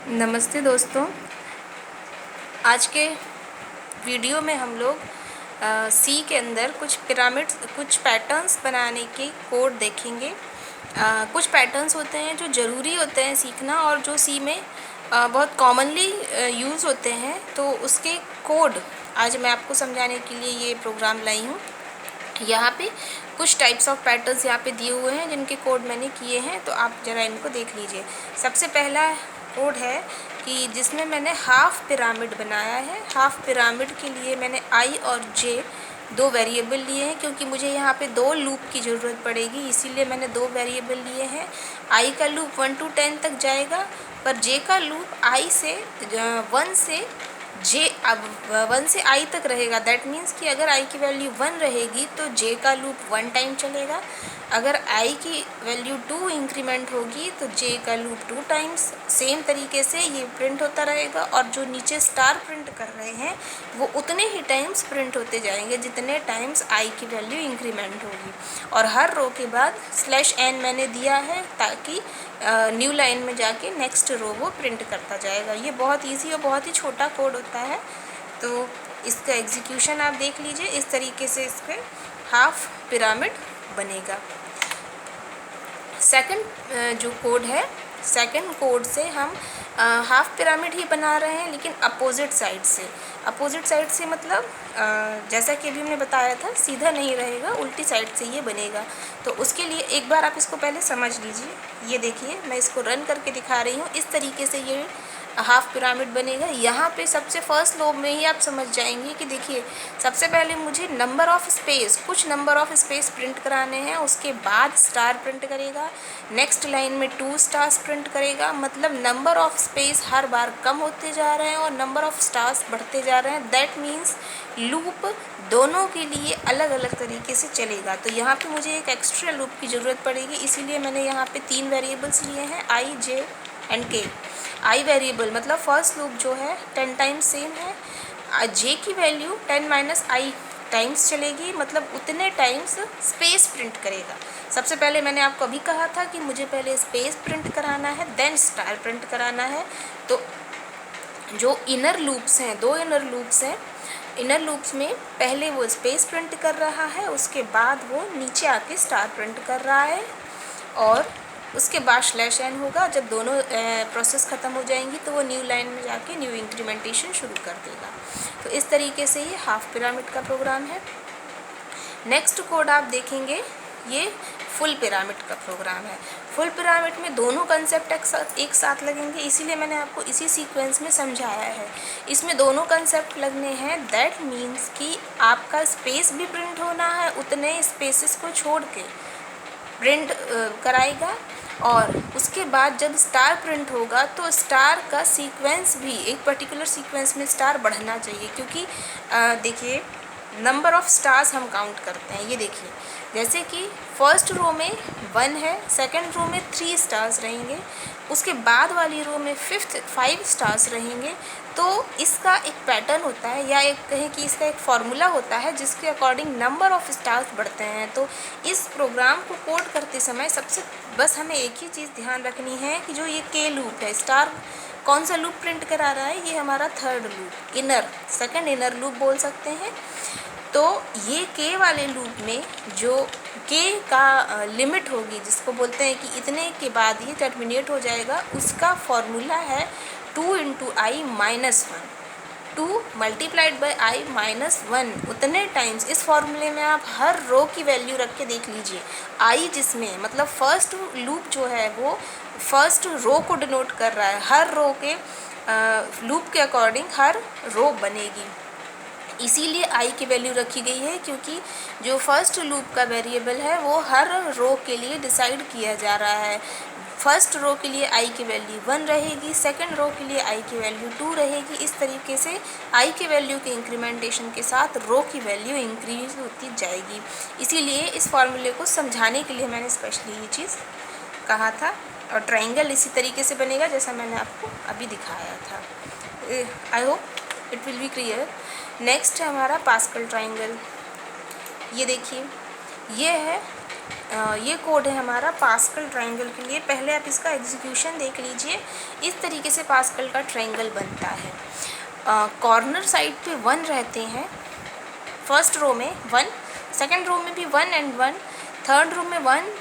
नमस्ते दोस्तों। आज के वीडियो में हम लोग सी के अंदर कुछ पैटर्न्स बनाने के कोड देखेंगे। कुछ पैटर्न्स होते हैं जो ज़रूरी होते हैं सीखना और जो सी में बहुत कॉमनली यूज़ होते हैं, तो उसके कोड आज मैं आपको समझाने के लिए ये प्रोग्राम लाई हूँ। यहाँ पे कुछ टाइप्स ऑफ पैटर्न्स यहाँ पे दिए हुए हैं जिनके कोड मैंने किए हैं, तो आप ज़रा इनको देख लीजिए। सबसे पहला कोड है कि जिसमें मैंने हाफ पिरामिड बनाया है। हाफ पिरामिड के लिए मैंने आई और जे दो वेरिएबल लिए हैं, क्योंकि मुझे यहाँ पे दो लूप की ज़रूरत पड़ेगी, इसीलिए मैंने दो वेरिएबल लिए हैं। आई का लूप 1 to 10 तक जाएगा, पर जे का लूप आई से 1 से जे अब 1 से आई तक रहेगा। दैट मीन्स कि अगर आई की वैल्यू 1 रहेगी तो जे का लूप 1 टाइम चलेगा। अगर आई की वैल्यू 2 इंक्रीमेंट होगी तो जे का लूप 2 टाइम्स। सेम तरीके से ये प्रिंट होता रहेगा, और जो नीचे स्टार प्रिंट कर रहे हैं वो उतने ही टाइम्स प्रिंट होते जाएंगे जितने टाइम्स आई की वैल्यू इंक्रीमेंट होगी। और हर रो के बाद /n मैंने दिया है ताकि न्यू लाइन में जाके नेक्स्ट रो वो प्रिंट करता जाएगा। ये बहुत इजी और बहुत ही छोटा कोड होता है, तो इसका एग्जीक्यूशन आप देख लीजिए। इस तरीके से इसके हाफ पिरामिड बनेगा। सेकंड जो कोड है, सेकंड कोड से हम हाफ पिरामिड ही बना रहे हैं, लेकिन अपोजिट साइड से। अपोजिट साइड से मतलब जैसा कि अभी हमने बताया था, सीधा नहीं रहेगा, उल्टी साइड से ये बनेगा। तो उसके लिए एक बार आप इसको पहले समझ लीजिए। ये देखिए, मैं इसको रन करके दिखा रही हूँ। इस तरीके से ये हाफ पिरामिड बनेगा। यहाँ पे सबसे फर्स्ट लो में ही आप समझ जाएंगे कि देखिए, सबसे पहले मुझे कुछ नंबर ऑफ स्पेस प्रिंट कराने हैं, उसके बाद स्टार प्रिंट करेगा। नेक्स्ट लाइन में 2 स्टार्स प्रिंट करेगा। मतलब नंबर ऑफ स्पेस हर बार कम होते जा रहे हैं और नंबर ऑफ स्टार्स बढ़ते जा रहे हैं। दैट मीन्स लूप दोनों के लिए अलग अलग तरीके से चलेगा। तो यहाँ पे मुझे एक एक्स्ट्रा लूप की ज़रूरत पड़ेगी, इसीलिए मैंने यहाँ पे 3 वेरिएबल्स लिए हैं, आई, जे एंड के। आई वेरिएबल मतलब फर्स्ट लूप जो है 10 टाइम्स सेम है। जे की वैल्यू 10 - आई टाइम्स चलेगी, मतलब उतने टाइम्स स्पेस प्रिंट करेगा। सबसे पहले मैंने आपको अभी कहा था कि मुझे पहले स्पेस प्रिंट कराना है, देन स्टार प्रिंट कराना है। तो जो इनर लूप्स हैं, 2 इनर लूप्स हैं, इनर लूप्स में पहले वो स्पेस प्रिंट कर रहा है, उसके बाद वो नीचे आके स्टार प्रिंट कर रहा है, और उसके बाद /n होगा। जब दोनों प्रोसेस ख़त्म हो जाएंगी तो वो न्यू लाइन में जाके न्यू इंक्रीमेंटेशन शुरू कर देगा। तो इस तरीके से ये हाफ पिरामिड का प्रोग्राम है। नेक्स्ट कोड आप देखेंगे, ये फुल पिरामिड का प्रोग्राम है। फुल पिरामिड में दोनों कंसेप्ट एक साथ लगेंगे, इसीलिए मैंने आपको इसी सीक्वेंस में समझाया है। इसमें दोनों कंसेप्ट लगने हैं। दैट मीन्स कि आपका स्पेस भी प्रिंट होना है, उतने स्पेसेस को छोड़ के प्रिंट कराएगा। और उसके बाद जब स्टार प्रिंट होगा तो स्टार का सीक्वेंस भी एक पर्टिकुलर सीक्वेंस में स्टार बढ़ना चाहिए, क्योंकि देखिए, नंबर ऑफ़ स्टार्स हम काउंट करते हैं। ये देखिए, जैसे कि फर्स्ट रो में 1 है, सेकंड रो में 3 स्टार्स रहेंगे, उसके बाद वाली रो में 5 स्टार्स रहेंगे। तो इसका एक पैटर्न होता है, या एक कहें कि इसका एक फार्मूला होता है जिसके अकॉर्डिंग नंबर ऑफ़ स्टार्स बढ़ते हैं। तो इस प्रोग्राम को कोड करते समय सबसे बस हमें एक ही चीज़ ध्यान रखनी है कि जो ये के लूप है, स्टार कौन सा लूप प्रिंट करा रहा है, ये हमारा third loop, second inner loop बोल सकते हैं। तो ये के वाले लूप में जो के का लिमिट होगी, जिसको बोलते हैं कि इतने के बाद ये टर्मिनेट हो जाएगा, उसका फॉर्मूला है 2 × i - 1। 2 × i - 1 उतने टाइम्स। इस फॉर्मूले में आप हर रो की वैल्यू रख के देख लीजिए। आई जिसमें मतलब फर्स्ट लूप जो है वो फर्स्ट रो को डिनोट कर रहा है। हर रो के लूप के अकॉर्डिंग हर रो बनेगी, इसीलिए आई की वैल्यू रखी गई है, क्योंकि जो फर्स्ट लूप का वेरिएबल है वो हर रो के लिए डिसाइड किया जा रहा है। फर्स्ट रो के लिए आई की वैल्यू 1 रहेगी, सेकंड रो के लिए आई की वैल्यू 2 रहेगी। इस तरीके से आई के वैल्यू के इंक्रीमेंटेशन के साथ रो की वैल्यू इंक्रीज होती जाएगी। इसीलिए इस फॉर्मूले को समझाने के लिए मैंने स्पेशली ये चीज़ कहा था। और ट्राइंगल इसी तरीके से बनेगा जैसा मैंने आपको अभी दिखाया था। I hope it will be clear. Next है हमारा पास्कल ट्राइंगल। ये देखिए, ये है ये कोड है हमारा पास्कल ट्रायंगल के लिए। पहले आप इसका एग्जीक्यूशन देख लीजिए। इस तरीके से पास्कल का ट्रायंगल बनता है। कॉर्नर साइड पे 1 रहते हैं, फर्स्ट रो में 1, सेकंड रो में भी 1 एंड 1, थर्ड रो में 1,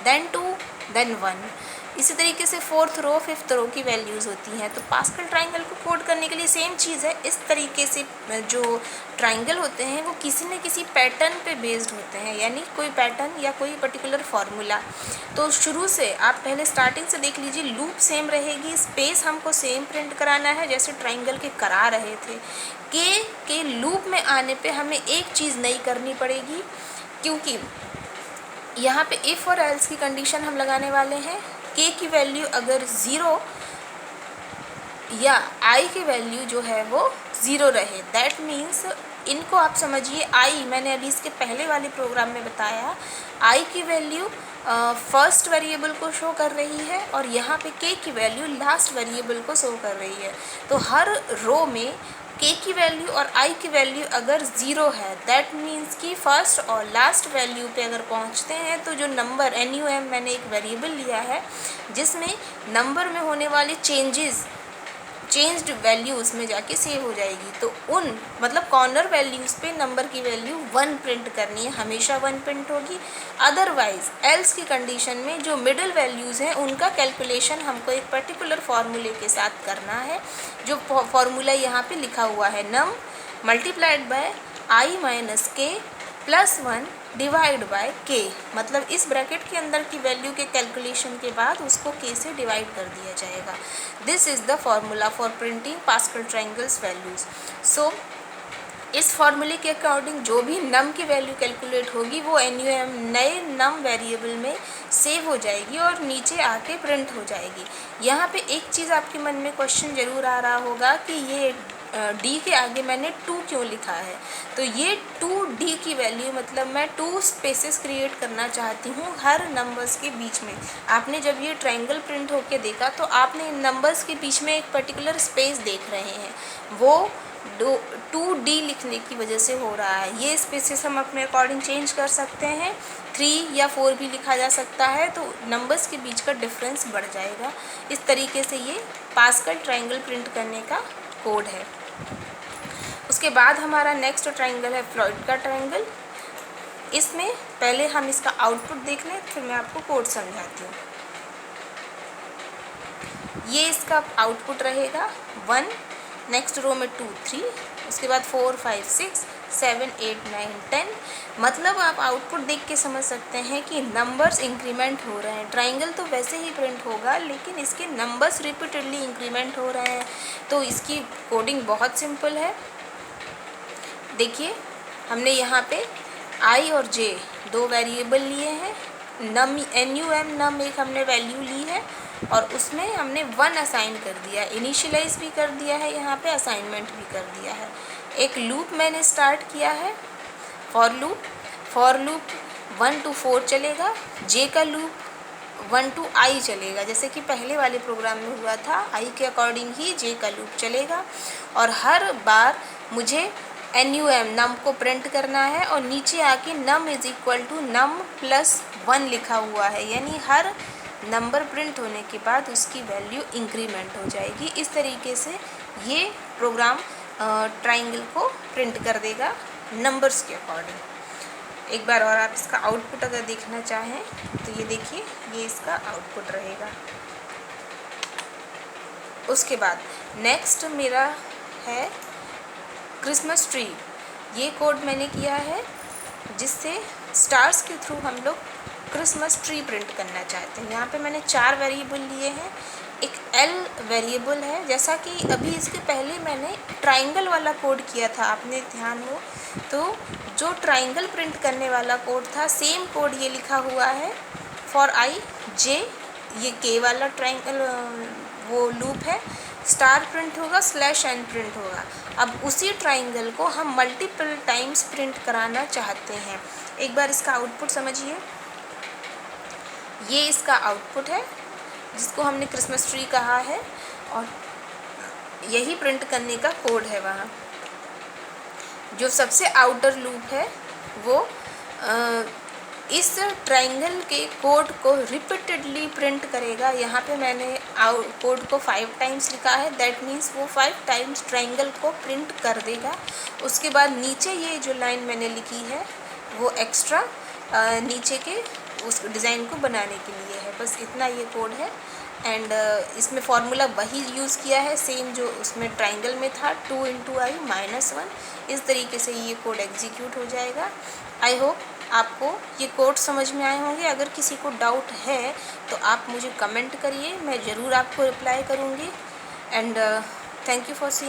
देन 2, देन 1। इसी तरीके से फोर्थ रो, फिफ्थ रो की वैल्यूज़ होती हैं। तो पास्कल ट्रायंगल को कोड करने के लिए सेम चीज़ है। इस तरीके से जो ट्रायंगल होते हैं वो किसी न किसी पैटर्न पे बेस्ड होते हैं, यानी कोई पैटर्न या कोई पर्टिकुलर फार्मूला। तो शुरू से आप पहले स्टार्टिंग से देख लीजिए, लूप सेम रहेगी, स्पेस हमको सेम प्रिंट कराना है जैसे ट्रायंगल के करा रहे थे। के लूप में आने पे हमें एक चीज़ नई करनी पड़ेगी, क्योंकि यहाँ पे इफ़ और एल्स की कंडीशन हम लगाने वाले हैं। के की वैल्यू अगर 0 या आई की वैल्यू जो है वो 0 रहे, दैट मीन्स इनको आप समझिए आई, मैंने अभी इसके पहले वाले प्रोग्राम में बताया, आई की वैल्यू फर्स्ट वेरिएबल को शो कर रही है और यहाँ पे के की वैल्यू लास्ट वेरिएबल को शो कर रही है। तो हर रो में के की वैल्यू और आई की वैल्यू अगर 0 है, दैट मीन्स कि फर्स्ट और लास्ट वैल्यू पे अगर पहुंचते हैं तो जो नंबर NUM मैंने एक वेरिएबल लिया है जिसमें नंबर में होने वाले चेंज्ड वैल्यू उसमें जाके सेव हो जाएगी। तो उन मतलब कॉर्नर वैल्यूज़ पे नंबर की वैल्यू 1 प्रिंट करनी है, हमेशा 1 प्रिंट होगी। अदरवाइज़ एल्स की कंडीशन में जो मिडिल वैल्यूज़ हैं उनका कैलकुलेशन हमको एक पर्टिकुलर फार्मूले के साथ करना है। जो फार्मूला यहाँ पे लिखा हुआ है, नम मल्टीप्लाइड बाय आई माइनस के प्लस 1 डिवाइड बाय के, मतलब इस ब्रैकेट के अंदर की वैल्यू के कैलकुलेशन के बाद उसको के से डिवाइड कर दिया जाएगा। This is the formula for printing Pascal triangles values. So इस फार्मूले के अकॉर्डिंग जो भी नम की वैल्यू कैलकुलेट होगी वो NUM नए नम वेरिएबल में सेव हो जाएगी और नीचे आके प्रिंट हो जाएगी। यहाँ पे एक चीज़ आपके मन में क्वेश्चन ज़रूर आ रहा होगा कि ये D के आगे मैंने 2 क्यों लिखा है। तो ये 2D की वैल्यू मतलब मैं 2 स्पेसेस क्रिएट करना चाहती हूँ हर नंबर्स के बीच में। आपने जब ये ट्रायंगल प्रिंट होके देखा तो आपने इन नंबर्स के बीच में एक पर्टिकुलर स्पेस देख रहे हैं, वो 2D लिखने की वजह से हो रहा है। ये स्पेसेस हम अपने अकॉर्डिंग चेंज कर सकते हैं, 3 या 4 भी लिखा जा सकता है, तो नंबर्स के बीच का डिफरेंस बढ़ जाएगा। इस तरीके से ये पास्कल ट्रायंगल प्रिंट करने का कोड है। उसके बाद हमारा नेक्स्ट ट्रायंगल है फ्लॉयड का ट्रायंगल। इसमें पहले हम इसका आउटपुट देख लें, फिर मैं आपको कोड समझाती हूँ। ये इसका आउटपुट रहेगा 1, नेक्स्ट रो में 2, 3, उसके बाद 4, 5, 6, 7, 8, 9, 10। मतलब आप आउटपुट देख के समझ सकते हैं कि नंबर्स इंक्रीमेंट हो रहे हैं। ट्रायंगल तो वैसे ही प्रिंट होगा लेकिन इसके नंबर्स रिपीटेडली इंक्रीमेंट हो रहे हैं। तो इसकी कोडिंग बहुत सिंपल है। देखिए, हमने यहाँ पे आई और जे 2 वेरिएबल लिए हैं। NUM नम एक हमने वैल्यू ली है और उसमें हमने 1 असाइन कर दिया, इनिशियलाइज भी कर दिया है, यहाँ पे असाइनमेंट भी कर दिया है। एक लूप मैंने स्टार्ट किया है, फॉर लूप 1 to 4 चलेगा। जे का लूप 1 to I चलेगा, जैसे कि पहले वाले प्रोग्राम में हुआ था। आई के अकॉर्डिंग ही जे का लूप चलेगा और हर बार मुझे NUM नम को प्रिंट करना है और नीचे आके num is equal to num plus 1 लिखा हुआ है, यानी हर नंबर प्रिंट होने के बाद उसकी वैल्यू इंक्रीमेंट हो जाएगी। इस तरीके से ये प्रोग्राम ट्रायंगल को प्रिंट कर देगा नंबर्स के अकॉर्डिंग। एक बार और आप इसका आउटपुट अगर देखना चाहें तो ये देखिए, ये इसका आउटपुट रहेगा। उसके बाद नेक्स्ट मेरा है क्रिसमस ट्री। ये कोड मैंने किया है जिससे स्टार्स के थ्रू हम लोग क्रिसमस ट्री प्रिंट करना चाहते हैं। यहाँ पे मैंने 4 वेरिएबल लिए हैं। एक L वेरिएबल है, जैसा कि अभी इसके पहले मैंने ट्रायंगल वाला कोड किया था, आपने ध्यान हो तो जो ट्रायंगल प्रिंट करने वाला कोड था सेम कोड ये लिखा हुआ है फॉर आई जे। ये के वाला ट्रायंगल वो लूप है, स्टार प्रिंट होगा, /n प्रिंट होगा। अब उसी ट्रायंगल को हम मल्टीपल टाइम्स प्रिंट कराना चाहते हैं। एक बार इसका आउटपुट समझिए। ये इसका आउटपुट है जिसको हमने क्रिसमस ट्री कहा है और यही प्रिंट करने का कोड है। वहाँ जो सबसे आउटर लूप है वो इस ट्रायंगल के कोड को रिपीटेडली प्रिंट करेगा। यहाँ पे मैंने कोड को 5 टाइम्स लिखा है, दैट मीन्स वो 5 टाइम्स ट्रायंगल को प्रिंट कर देगा। उसके बाद नीचे ये जो लाइन मैंने लिखी है वो एक्स्ट्रा नीचे के उस डिज़ाइन को बनाने के लिए है। बस इतना ये कोड है। एंड इसमें फॉर्मूला वही यूज़ किया है सेम जो उसमें ट्रायंगल में था, 2 × i - 1। इस तरीके से ये कोड एग्जीक्यूट हो जाएगा। आई होप आपको ये कोड समझ में आए होंगे। अगर किसी को डाउट है तो आप मुझे कमेंट करिए, मैं ज़रूर आपको रिप्लाई करूँगी। And thank you for seeing.